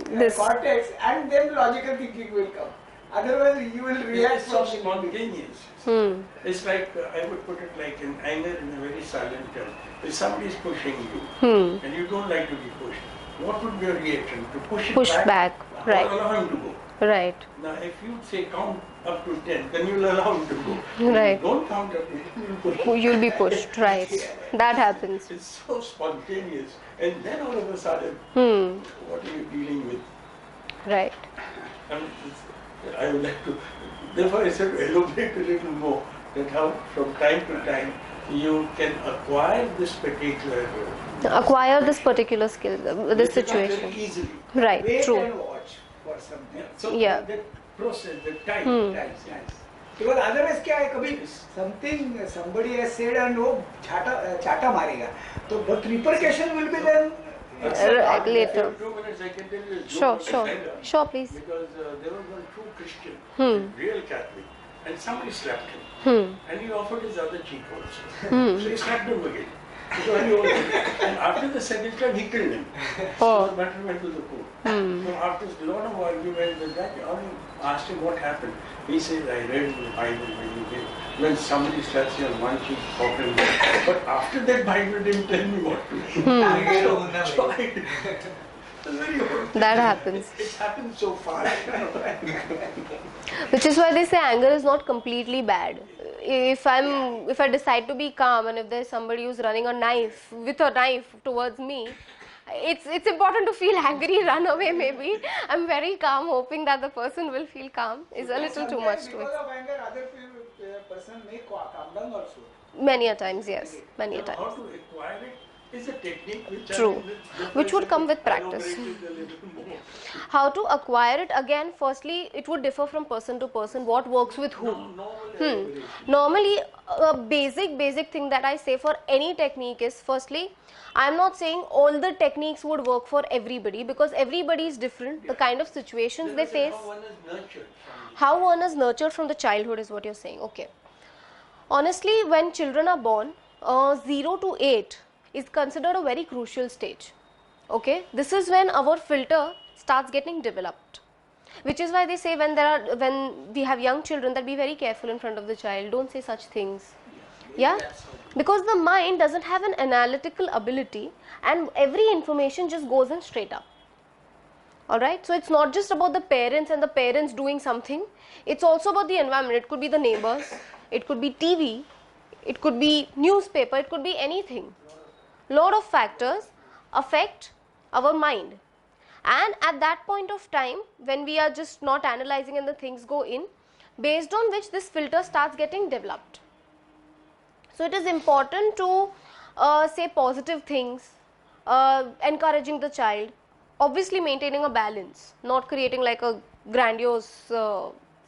This. cortex, and then logical thinking will come. Otherwise, you will react It's so from the limbic. spontaneous. It's like, I would put it like in anger in a very silent term. If somebody is pushing you and you don't like to be pushed, what would be your reaction? To push it Push back, or right. allow him to go? Right. Now, if you say count up to 10, then you'll allow him to go. Right. If you don't count up to 10, you'll push him. You'll be pushed, right. That happens. It's so spontaneous. And then all of a sudden, what are you dealing with? Right. I would like to, therefore I said elaborate a little more that how from time to time you can acquire this particular Acquire this particular skill, this Which is not very situation. easily. Right, Wait true. and watch for some time. So Yeah. the process, the time, Because otherwise क्या है कभी somebody has said and वो चाटा मारेगा तो but repercussion will be then Later. 2 minutes I can tell you a joke Sure, about sure. anger. Sure, please. Because there was one true Christian, real Catholic, and somebody slapped him. And he offered his other cheek also. So he slapped him again. So and after the second time, he killed him. So the matter went to the court. So after a lot of argument, the judge asked him what happened. He said, I read in the Bible when somebody slaps you on one cheek, offer him. But after that Bible didn't tell me what to do. So it's very odd. That happens. It happens so fast. Which is why they say anger is not completely bad. If I decide to be calm and if there's somebody who's running with a knife towards me, it's important to feel angry, run away maybe. I'm very calm, hoping that the person will feel calm. Is a little too much to because it. of anger other person may calm down also. Many a times, yes. Many a How times. to acquire it is a technique which True. Which would come with practice. elaborated a little more. How to acquire it? Again, firstly, it would differ from person to person. What works with whom? Normal elaboration. Normally, a basic thing that I say for any technique is, firstly, I'm not saying all the techniques would work for everybody because everybody is different. The kind of situations they face, How one is nurtured from how one is nurtured from the childhood is what you're saying. Okay. Honestly, when children are born, 0 to 8 is considered a very crucial stage. Okay. This is when our filter starts getting developed. Which is why they say when we have young children that be very careful in front of the child, don't say such things. Yeah, because the mind doesn't have an analytical ability and every information just goes in straight up. Alright, so it's not just about the parents and the parents doing something, it's also about the environment. It could be the neighbors, it could be TV, it could be newspaper, it could be anything. Lot of factors affect our mind. And at that point of time, when we are just not analyzing and the things go in, based on which this filter starts getting developed. So it is important to say positive things, encouraging the child, obviously maintaining a balance, not creating like a grandiose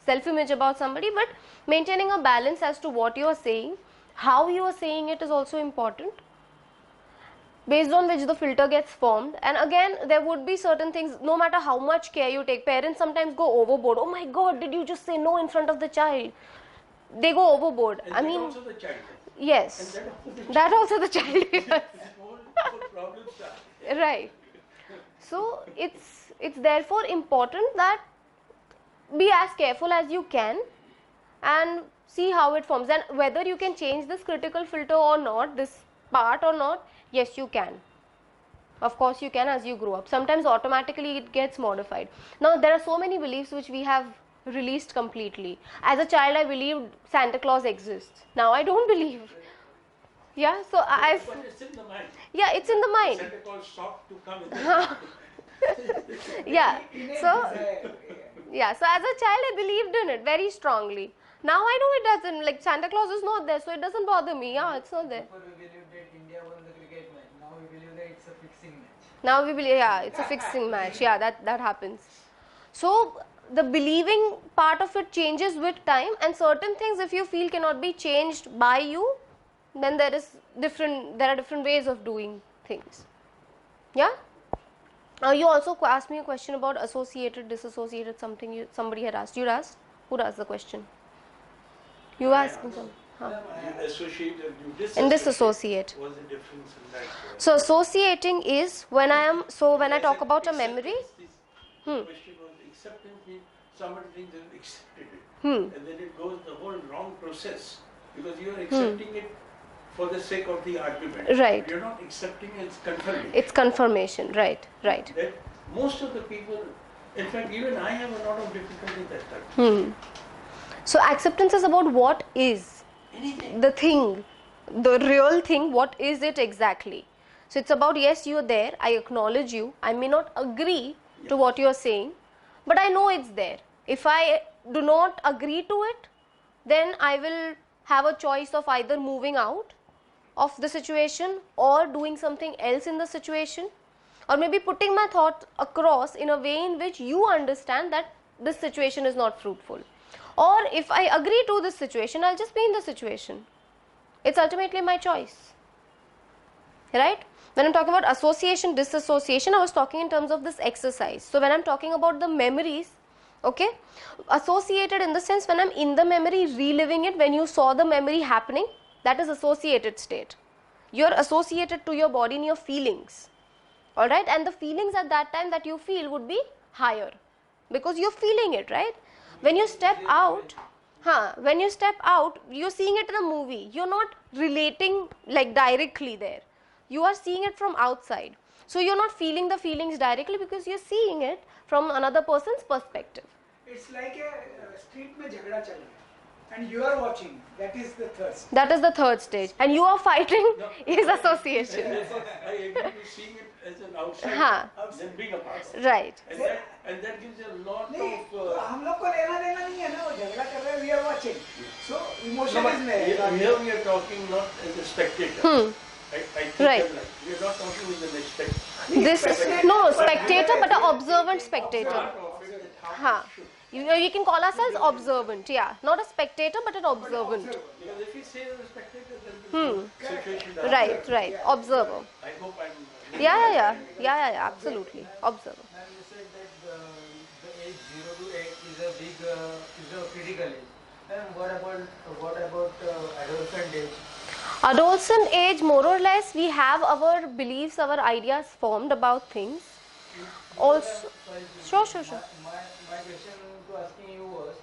self-image about somebody, but maintaining a balance as to what you are saying, how you are saying it is also important, based on which the filter gets formed. And again, there would be certain things, no matter how much care you take, parents sometimes go overboard. Oh my god, did you just say no in front of the child? They go overboard. And I that mean, also the child. yes, And that also the child This hears. whole problem starts. Right. So it's therefore important that be as careful as you can and see how it forms, and whether you can change this critical filter or not, this part or not. Yes, you can. Of course you can, as you grow up. Sometimes automatically it gets modified. Now there are so many beliefs which we have released completely. As a child I believed Santa Claus exists. Now I don't believe. Yeah, so I've, But it's in the mind. yeah, it's in the mind. Santa Claus stopped to come in. Yeah, Innate so desire, yeah, so as a child I believed in it very strongly. Now I know it doesn't, like Santa Claus is not there, so it doesn't bother me. Yeah, it's not there. Before we believed that India won the cricket match. Now we believe that it's a fixing match. Now we believe, yeah, it's a fixing match. Yeah, that happens. So the believing part of it changes with time, and certain things if you feel cannot be changed by you, then there are different ways of doing things. Yeah. You also asked me a question about associated, disassociated, something somebody had asked. You asked? Who asked the question? You asked me something. Huh. You associate and you And disassociate. What's the difference in that? So associating is when I talk about a memory. The question was acceptance means somebody thinks they've accepted it. And then it goes the whole wrong process because you are accepting it for the sake of the argument. Right. You're not accepting its confirmation. It's confirmation. Right. That most of the people, in fact, even I have a lot of difficulty that time. So acceptance is about what is. Anything. The thing, the real thing, what is it exactly? So it's about, yes, you're there, I acknowledge you, I may not agree to what you're saying, but I know it's there. If I do not agree to it, then I will have a choice of either moving out of the situation or doing something else in the situation, or maybe putting my thought across in a way in which you understand that this situation is not fruitful. Or if I agree to this situation, I'll just be in the situation. It's ultimately my choice. Right? When I'm talking about association, disassociation, I was talking in terms of this exercise. So when I'm talking about the memories, okay, associated in the sense when I'm in the memory, reliving it, when you saw the memory happening, that is associated state. You're associated to your body and your feelings. Alright? And the feelings at that time that you feel would be higher because you're feeling it, right? When you step out, you're seeing it in a movie. You're not relating like directly there. You are seeing it from outside. So you're not feeling the feelings directly because you're seeing it from another person's perspective. It's like a street mein jhagda chal raha hai, and you are watching. That is the third stage. That is the third stage. And you are fighting is association. I agree to seeing it as an outside than being a part of it. Right. And that gives you a lot नहीं, of. तो हम लोग को लेना देना नहीं है ना, वो झगड़ा कर रहे हैं, we are watching. So emotion No, is there. here we are talking not as a spectator. I think Right. that, like, we are not talking with an expectator. This no spectator, but an observant spectator. Huh. You can call ourselves observant, yeah. Not a spectator, but an observant. Because if we say as a spectator, then the situation doesn't Right. Observer. I hope I'm. Yeah, absolutely. Observer. Ma'am, you said that the age 0 to 8 is a critical age. And what about adolescent age? Adolescent age, more or less, we have our beliefs, our ideas formed about things. Also, Sorry, sure. My question to asking you was,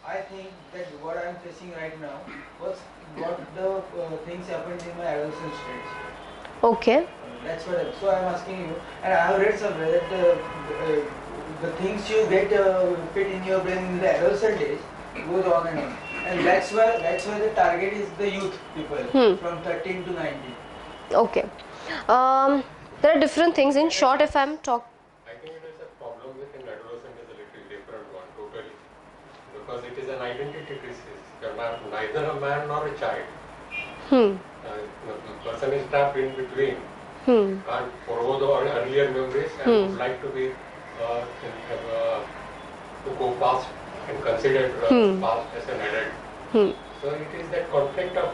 I think that what I am facing right now was what the things happened in my adolescent stage. Okay. That's what. So I am asking you, and I have read somewhere that the things you get fit in your brain in the adolescent age goes on, and that's why the target is the youth people from 13 to 19. Okay. There are different things. In short, if I'm talking. I think it is a problem within adolescent is a little different one totally, because it is an identity crisis. You're neither a man nor a child. The person is trapped in between. can't forgo the earlier memories and would like to be to go past and consider past as an adult. So it is that conflict of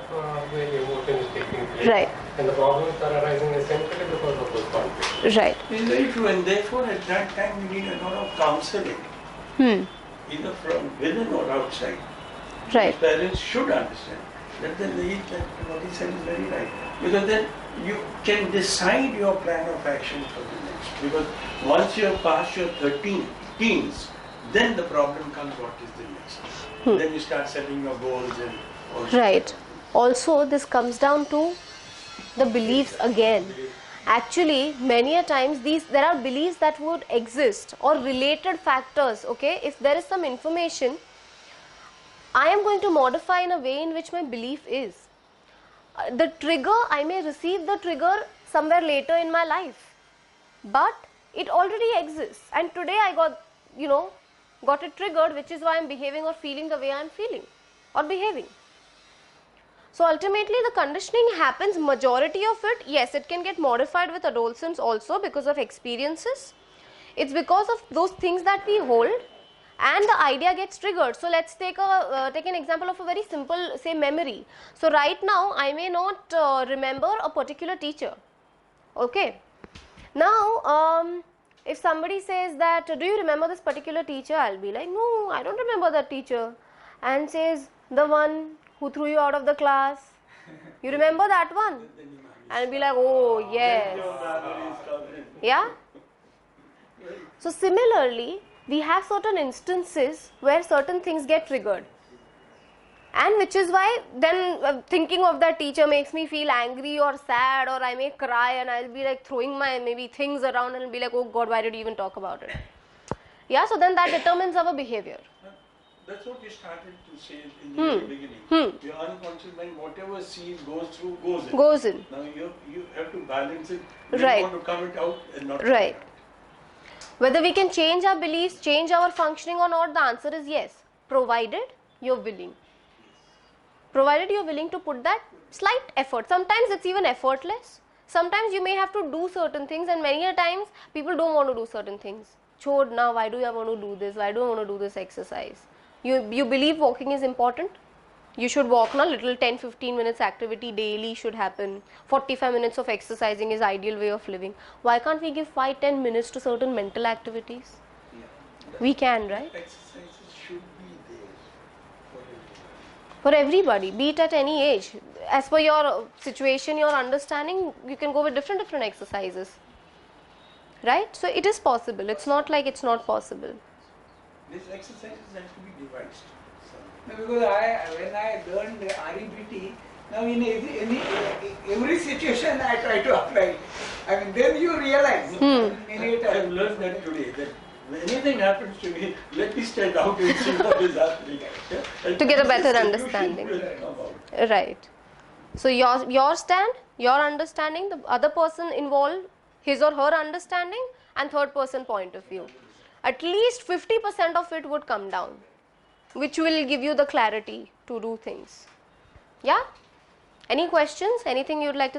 when emotion is taking place, Right. and the problems are arising essentially because of those conflicts. Right. It's very true, and therefore at that time we need a lot of counseling, either from within or outside. Right. Parents should understand that what he said is very right. Because then you can decide your plan of action for the next. Because once you're past your teens, then the problem comes, what is the next? Then you start setting your goals and all. Right. Also, this comes down to the beliefs again. Actually, many a times there are beliefs that would exist or related factors. Okay, if there is some information, I am going to modify in a way in which my belief is. The trigger, I may receive the trigger somewhere later in my life, but it already exists, and today I got it triggered, which is why I am behaving or feeling the way I am feeling or behaving. So ultimately the conditioning happens, majority of it, yes, it can get modified with adolescence also because of experiences. It's because of those things that we hold and the idea gets triggered. So let's take an example of a very simple, say, memory. So right now I may not remember a particular teacher. Okay. Now if somebody says that, do you remember this particular teacher? I'll be like, no, I don't remember that teacher. And says, the one who threw you out of the class. You remember that one? And I'll be like, oh yes. Yeah. So similarly, we have certain instances where certain things get triggered, and which is why then thinking of that teacher makes me feel angry or sad, or I may cry and I'll be like throwing my maybe things around and I'll be like, oh God, why did you even talk about it? Yeah, so then that determines our behavior. That's what you started to say in the very beginning. Your unconscious mind, whatever sees goes through, goes in. Goes in. Now you have to balance it. You Right. want to come it out and not Right. come it out. Whether we can change our beliefs, change our functioning or not, the answer is yes, provided you're willing. Provided you're willing to put that slight effort. Sometimes it's even effortless. Sometimes you may have to do certain things, and many a times people don't want to do certain things. Chod, now why do I want to do this? Why do I want to do this exercise? You believe walking is important? You should walk now, little 10-15 minutes activity daily should happen. 45 minutes of exercising is ideal way of living. Why can't we give 5-10 minutes to certain mental activities? We can, right? Exercises should be there for everyone. For everybody, be it at any age. As per your situation, your understanding, you can go with different exercises. Right? So it is possible. It's not like it's not possible. These exercises have to be devised. No, because when I learned REBT, now in every situation I try to apply. I mean, then you realize many I've times. learned that today, that when anything happens to me, let me stand out and see what is happening. And To get a better solution understanding. will come out. Right. So your stand, your understanding, the other person involved, his or her understanding, and third person point of view. At least 50% of it would come down, which will give you the clarity to do things. Yeah? Any questions? Anything you'd like to